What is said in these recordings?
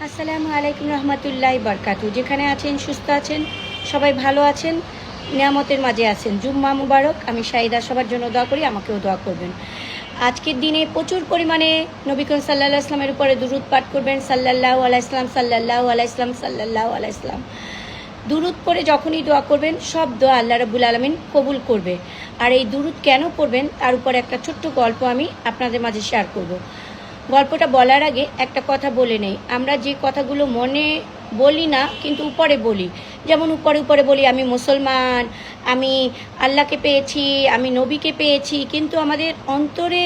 আসসালামু আলাইকুম রহমতুল্লাহি বারকাতু। যেখানে আছেন সুস্থ আছেন, সবাই ভালো আছেন, নিয়ামতের মাঝে আছেন। জুম্মা মুবারক। আমি শাহিদা, সবার জন্য দোয়া করি, আমাকেও দোয়া করবেন। আজকের দিনে প্রচুর পরিমাণে নবী করিম সাল্লাল্লাহু আলাইহি ওয়াসাল্লামের উপরে দুরূদ পাঠ করবেন। সাল্লাল্লাহু আলাইহি ওয়াসাল্লাম, সাল্লাল্লাহু আলাইহি ওয়াসাল্লাম, সাল্লাল্লাহু আলাইহি ওয়াসাল্লাম। দুরূদ পড়ে যখনই দোয়া করবেন, সব দোয়া আল্লাহ রাব্বুল আলামিন কবুল করবে। আর এই দুরূদ কেন পড়বেন তার উপরে একটা ছোট্ট গল্প আমি আপনাদের মাঝে শেয়ার করব। গল্পটা বলার আগে একটা কথা বলে নেই। আমরা যে কথাগুলো মনে বলি না কিন্তু উপরে বলি, যেমন উপরে উপরে বলি আমি মুসলমান, আমি আল্লাহকে পেয়েছি, আমি নবীকে পেয়েছি, কিন্তু আমাদের অন্তরে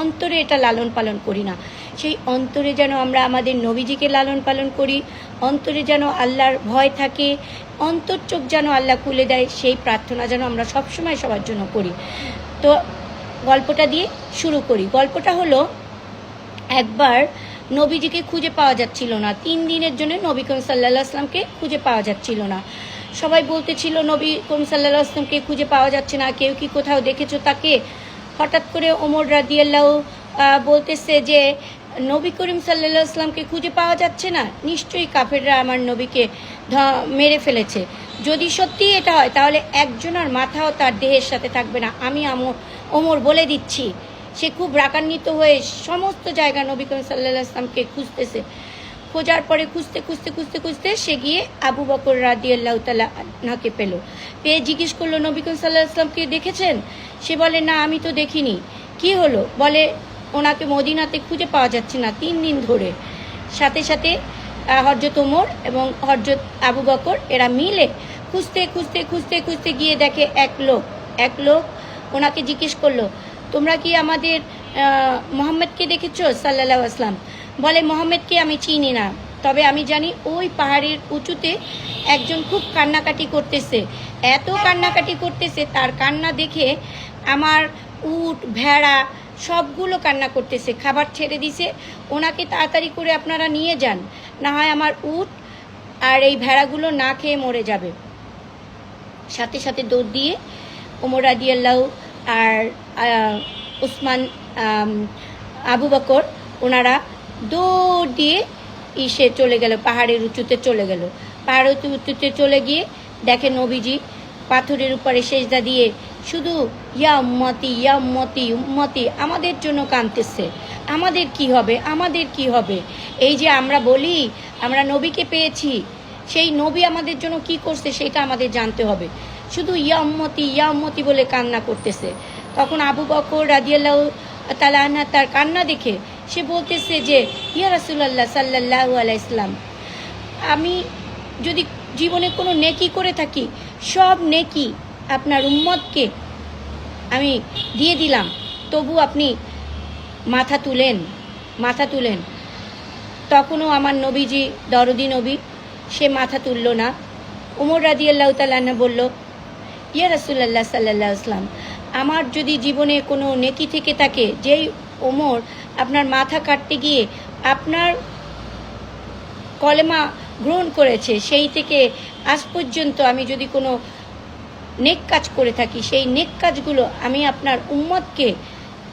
অন্তরে এটা লালন পালন করি না। সেই অন্তরে যেন আমরা আমাদের নবীজিকে লালন পালন করি, অন্তরে যেন আল্লাহর ভয় থাকে, অন্তর চোখ যেন আল্লাহ খুলে দেয়, সেই প্রার্থনা যেন আমরা সবসময় সবার জন্য করি। তো গল্পটা দিয়ে শুরু করি। গল্পটা হলো, একবার নবীজিকে খুঁজে পাওয়া যাচ্ছিল না। 3 দিনের জন্য নবী করিম সাল্লাল্লাহু আলাইহি ওয়াসাল্লামকে খুঁজে পাওয়া যাচ্ছিল না। সবাই বলতেছিল নবী করিম সাল্লাল্লাহু আলাইহি ওয়াসাল্লামকে খুঁজে পাওয়া যাচ্ছে না, কেউ কি কোথাও দেখেছো তাকে? হঠাৎ করে ওমর রাদিয়াল্লাহু বলতেছে যে নবী করিম সাল্লাল্লাহু আলাইহি ওয়াসাল্লামকে খুঁজে পাওয়া যাচ্ছে না, নিশ্চয়ই কাফেররা আমার নবীকে মেরে ফেলেছে। যদি সত্যি এটা হয় তাহলে একজনের মাথাও তার দেহের সাথে থাকবে না, আমি ওমর বলে দিচ্ছি। সে খুব রাগান্বিত হয়ে সমস্ত জায়গা নবী করিম সাল্লাল্লাহু আলাইহি ওয়াসাল্লামকে খুঁজতেছে। খোঁজার পরে খুঁজতে খুঁজতে খুঁজতে খুঁজতে সে গিয়ে আবু বকর রাদিয়াল্লাহু তাআলা আনহুকে পেল। পেয়ে জিজ্ঞেস করলো, নবী করিম সাল্লাল্লাহু আলাইহি ওয়াসাল্লামকে দেখেছেন? সে বলে, না, আমি তো দেখিনি। কি হলো? বলে, ওনাকে মদিনাতে খুঁজে পাওয়া যাচ্ছে না 3 দিন ধরে। সাথে সাথে হযরত ওমর এবং হযরত আবু বকর এরা মিলে খুঁজতে খুঁজতে খুঁজতে খুঁজতে গিয়ে দেখে এক লোক ওনাকে জিজ্ঞেস করলো, তোমরা কি আমাদের মোহাম্মদকে দেখেছো সাল্লাল্লাহু আলাইহি ওয়াসাল্লাম? বলে, মোহাম্মদকে আমি চিনি না, তবে আমি জানি ওই পাহাড়ের উঁচুতে একজন খুব কান্নাকাটি করতেছে। এত কান্নাকাটি করতেছে, তার কান্না দেখে আমার উট ভেড়া সবগুলো কান্না করতেছে, খাবার ছেড়ে দিছে। ওনাকে তাড়াতাড়ি করে আপনারা নিয়ে যান, না হয় আমার উট আর এই ভেড়াগুলো না খেয়ে মরে যাবে। সাথে সাথে দৌড় দিয়ে ওমর রাদিয়াল্লাহু আর উসমান, আবু বকর, ওনারা দৌড় দিয়ে চলে গেল, পাহাড়ের উঁচুতে চলে গেল। পাহাড়ের উঁচুতে চলে গিয়ে দেখে নবীজি পাথরের উপরে সেজদা দিয়ে শুধু ইয়া উম্মতি, ইয়া উম্মতি, উম্মতি আমাদের জন্য কাঁদতেছে। আমাদের কি হবে, আমাদের কি হবে? এই যে আমরা বলি আমরা নবীকে পেয়েছি, সেই নবী আমাদের জন্য কি করছে সেটা আমাদের জানতে হবে। শুধু ইয়া উম্মতি বলে কান্না করতেছে। তখন আবু বকর রাদিয়াল্লাহু তাআলা আনহু তার কান্না দেখে সে বলতেছে যে, ইয়া রাসূলুল্লাহ সাল্লাল্লাহু আলাইহি ওয়াসাল্লাম, আমি যদি জীবনে কোনো নেকি করে থাকি, সব নেকি আপনার উম্মতকে আমি দিয়ে দিলাম, তবু আপনি মাথা তুলেন। তখনও আমার নবীজি দরদি নবী, সে মাথা তুলল না। ওমর রাদিয়াল্লাহু তাআলা আনহু বলল, ইয়া রাসূলুল্লাহ সাল্লাল্লাহু আলাইহি ওয়াসাল্লাম, আমার যদি জীবনে কোনো নেকি থেকে থাকে, যেই ওমর আপনার মাথা কাটতে গিয়ে আপনার কলেমা গ্রহণ করেছে, সেই থেকে আজ পর্যন্ত আমি যদি কোনো নেক কাজ করে থাকি, সেই নেক কাজগুলো আমি আপনার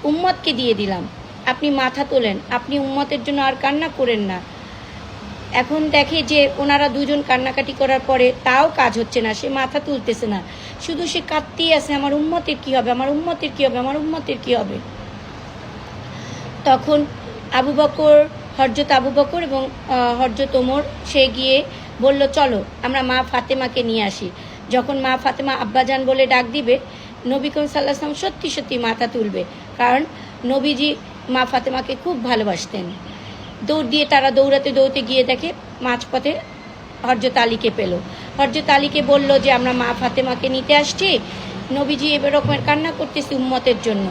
উম্মতকে দিয়ে দিলাম। আপনি মাথা তোলেন, আপনি উম্মতের জন্য আর কান্না করেন না। এখন দেখে যে ওনারা দুজন কান্নাকাটি করার পরে তাও কাজ হচ্ছে না, সে মাথা তুলতেছে না, শুধু সে কাঁদতেই আছে, আমার উম্মতের কী হবে, আমার উম্মতের কী হবে, আমার উম্মতের কী হবে। তখন হযরত আবু বকর এবং হযরত ওমর সে গিয়ে বলল, চলো আমরা মা ফাতেমাকে নিয়ে আসি। যখন মা ফাতেমা আব্বাজান বলে ডাক দিবে, নবী করিম সাল্লাল্লাহু আলাইহি ওয়াসাল্লাম সত্যি সত্যি মাথা তুলবে, কারণ নবীজি মা ফাতেমাকে খুব ভালোবাসতেন। দৌড় দিয়ে তারা দৌড়াতে গিয়ে দেখে মাঝপথে হযরত আলীকে পেল। হযরত আলীকে বলল যে, আমরা মা ফাতেমাকে নিতে আসছি, নবীজি এবার রকমের কান্না করতেছে উম্মতের জন্য,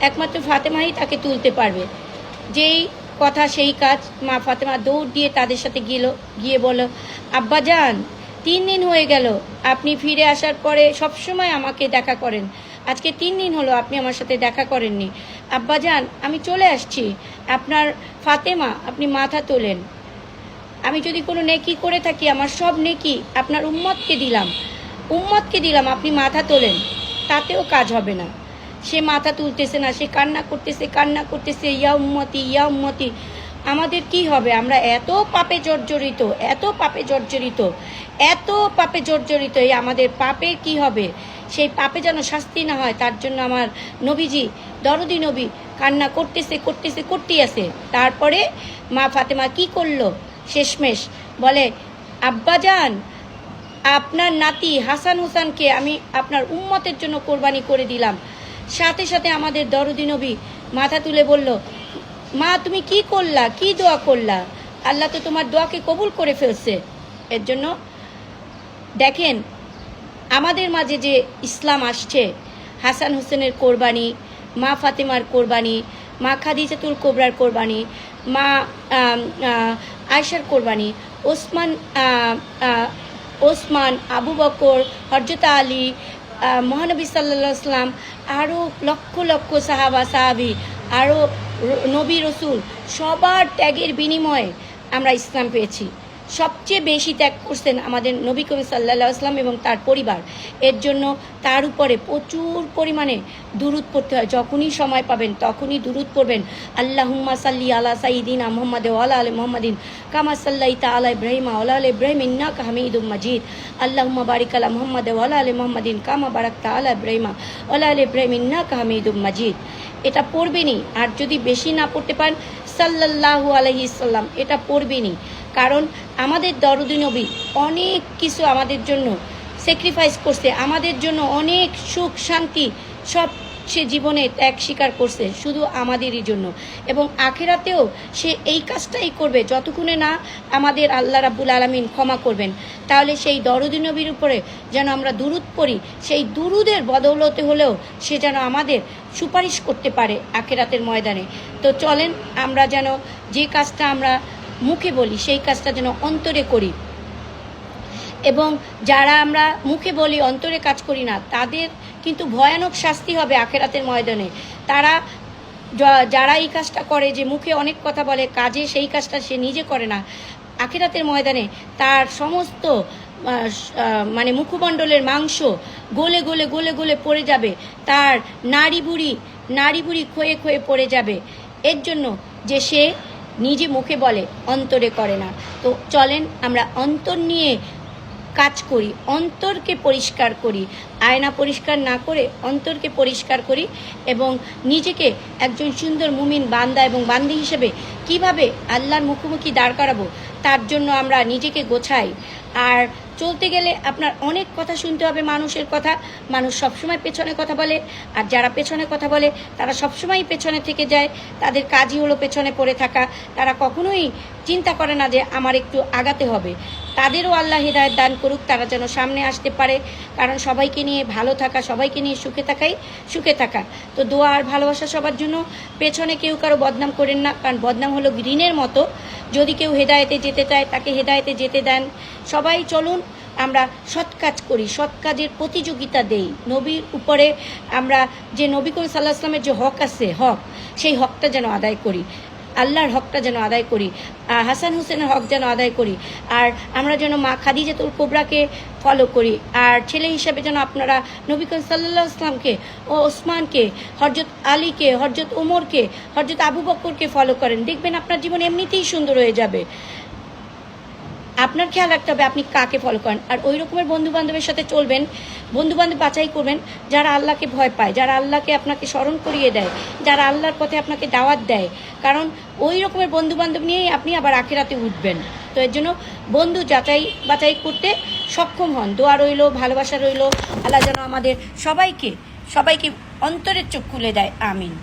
একমাত্র ফাতেমাই তাকে তুলতে পারবে। যেই কথা সেই কাজ, মা ফাতেমা দৌড় দিয়ে তাদের সাথে গিয়ে বলল, আব্বাজান, 3 দিন হয়ে গেল, আপনি ফিরে আসার পরে সবসময় আমাকে দেখা করেন, আজকে 3 দিন হলো আপনি আমার সাথে দেখা করেননি। আব্বাজান, আমি চলে আসছি, আপনার ফাতেমা, আপনি মাথা তোলেন। আমি যদি কোনো নেকি করে থাকি, আমার সব নেকি আপনার উম্মতকে দিলাম, আপনি মাথা তোলেন, তাতেও কাজ হবে না। সে মাথা তুলতেছে না, সে কান্না করতেছে, ইয়া উম্মতি, ইয়া উম্মতি। আমাদের কি হবে? আমরা এত পাপে জর্জরিত, এত পাপে জর্জরিত, এত পাপে জর্জরিত, এই আমাদের পাপে কি হবে? সেই পাপে যেন শাস্তি না হয়, তার জন্য আমার নবীজি, দরদি নবী কান্না করতেই আছে। তারপরে মা ফাতেমা কি করলো? শেষমেশ বলে, আব্বাজান, আপনার নাতি হাসান হোসেনকে আমি আপনার উম্মতের জন্য কোরবানি করে দিলাম। সাথে সাথে আমাদের দরদি নবী মাথা তুলে বলল, মা তুমি কি করলা, কি দোয়া করলা? আল্লাহ তো তোমার দোয়াকে কবুল করে ফেলছে। এর জন্য দেখেন আমাদের মাঝে যে ইসলাম আসছে, হাসান হোসেনের কোরবানি, মা ফাতেমার কোরবানি, মা খাদিজাতুল কোবরার কোরবানি, মা আয়েশার কোরবানি, ওসমান, আবু বকর, হযরত আলী, মহানবী সাল্লাল্লাহু আলাইহি সাল্লাম, আরও লক্ষ লক্ষ সাহাবা সাহাবি, আরও নবী রসুল, সবার ত্যাগের বিনিময়ে আমরা ইসলাম পেয়েছি। সবচেয়ে বেশি ত্যাগ করছেন আমাদের নবী করিম সাল্লাল্লাহু আলাইহি ওয়াসাল্লাম এবং তার পরিবার। এর জন্য তার উপরে প্রচুর পরিমাণে দুরূদ পড়তে হয়। যখনই সময় পাবেন তখনই দুরূদ পড়বেন। আল্লাহুম্মা সাল্লি আলা সাইয়্যিদিনা মুহাম্মাদ ওয়া আলা আলি মুহাম্মাদিন কামা সাল্লাইতা আলা ইব্রাহিম ওয়া আলা আলি ইব্রাহিম ইন্নাকা হামিদুম মাজিদ। আল্লাহুম্মা বারিক আলা মুহাম্মাদ ওয়া আলা আলি মুহাম্মাদিন কামা বারাকতা আলা ইব্রাহিম ওয়া আলা আলি ইব্রাহিম ইন্নাকা হামিদুম মাজিদ। এটা পড়বেনই। আর যদি বেশি না পড়তে পারেন, সাল্লাল্লাহু আলাইহি সাল্লাম, এটা পড়বেনই। কারণ আমাদের দরদি নবী অনেক কিছু আমাদের জন্য স্যাক্রিফাইস করছে, আমাদের জন্য অনেক সুখ শান্তি সব সে জীবনে ত্যাগ স্বীকার করছে শুধু আমাদেরই জন্য। এবং আখেরাতেও সে এই কাজটাই করবে যতক্ষণে না আমাদের আল্লাহ রাব্বুল আলামিন ক্ষমা করবেন। তাহলে সেই দরদি নবীর উপরে যেন আমরা দুরূদ পড়ি, সেই দুরূদের বদৌলতে হলেও সে যেন আমাদের সুপারিশ করতে পারে আখেরাতের ময়দানে। তো চলেন আমরা যেন যে কাজটা আমরা মুখে বলি সেই কাজটা যেন অন্তরে করি। এবং যারা আমরা মুখে বলি অন্তরে কাজ করি না, তাদের কিন্তু ভয়ানক শাস্তি হবে আখেরাতের ময়দানে। তারা যারা এই কাজটা করে, যে মুখে অনেক কথা বলে, কাজে সেই কাজটা সে নিজে করে না, আখেরাতের ময়দানে তার সমস্ত মানে মুখমণ্ডলের মাংস গলে গলে গলে গলে পড়ে যাবে, তার নাড়ি বুড়ি ক্ষয়ে ক্ষয়ে পড়ে যাবে। এর জন্য যে সে নিজে মুখে বলে অন্তরে করে না। তো চলেন আমরা অন্তর নিয়ে কাজ করি, অন্তরকে পরিষ্কার করি, আয়না পরিষ্কার না করে অন্তরকে পরিষ্কার করি এবং নিজেকে একজন সুন্দর মুমিন বান্দা এবং বান্দি হিসেবে কিভাবে আল্লাহর মুখোমুখি দাঁড় করাবো তার জন্য আমরা নিজেকে গোছাই। আর চলতে গেলে আপনার অনেক কথা শুনতে হবে, মানুষের কথা। মানুষ সবসময় পেছনে কথা বলে, আর যারা পেছনে কথা বলে তারা সবসময় পেছনে থেকে যায়। তাদের কাজই হলো পেছনে পড়ে থাকা। তারা কখনোই চিন্তা করে না যে আমার একটু আগাতে হবে। তাদেরও আল্লাহ হিদায়াত দান করুক, তারা যেন সামনে আসতে পারে। কারণ সবাইকে নিয়ে ভালো থাকা, সবাইকে নিয়ে সুখে থাকা। তো দোয়া আর ভালোবাসা সবার জন্য। পেছনে কেউ কারো বদনাম করেন না, কারণ বদনাম হলো ঋণের মতো। যদি কেউ হেদায়েতে যেতে চায় তাকে হেদায়েতে যেতে দেন। সবাই চলুন আমরা সৎ কাজ করি, সৎ কাজের প্রতিযোগিতা দেই। নবীর উপরে আমরা যে নবী করিম সাল্লাল্লাহু আলাইহি ওয়াসাল্লামের যে হক আছে, হক, সেই হকটা যেন আদায় করি, আল্লাহর হকটা যেন আদায় করি, হাসান হোসেনের হক যেন আদায় করি। আর আমরা যেন মা খাদিজাতুল কোবরাকে ফলো করি। আর ছেলে হিসাবে যেন আপনারা নবী করিম সাল্লাল্লাহু আলাইহি ওয়াসাল্লামকে ও ওসমানকে, হযরত আলীকে, হযরত ওমরকে, হযরত আবু বকরকে ফলো করেন। দেখবেন আপনার জীবন এমনিতেই সুন্দর হয়ে যাবে। আপনার খেয়াল রাখতে হবে আপনি কাকে ফলো করেন। আর ওই রকমের বন্ধুবান্ধবের সাথে চলবেন, বন্ধুবান্ধব বাছাই করবেন যারা আল্লাহকে ভয় পায়, যারা আল্লাহকে আপনাকে স্মরণ করিয়ে দেয়, যারা আল্লাহর পথে আপনাকে দাওয়াত দেয়। কারণ ওই রকমের বন্ধুবান্ধব নিয়েই আপনি আবার আখিরাতে উঠবেন। তো এর জন্য বন্ধু বাছাই করতে সক্ষম হন। দোয়া রইল, ভালোবাসা রইল। আল্লাহ যেন আমাদের সবাইকে অন্তরের চোখ খুলে দেয়। আমিন।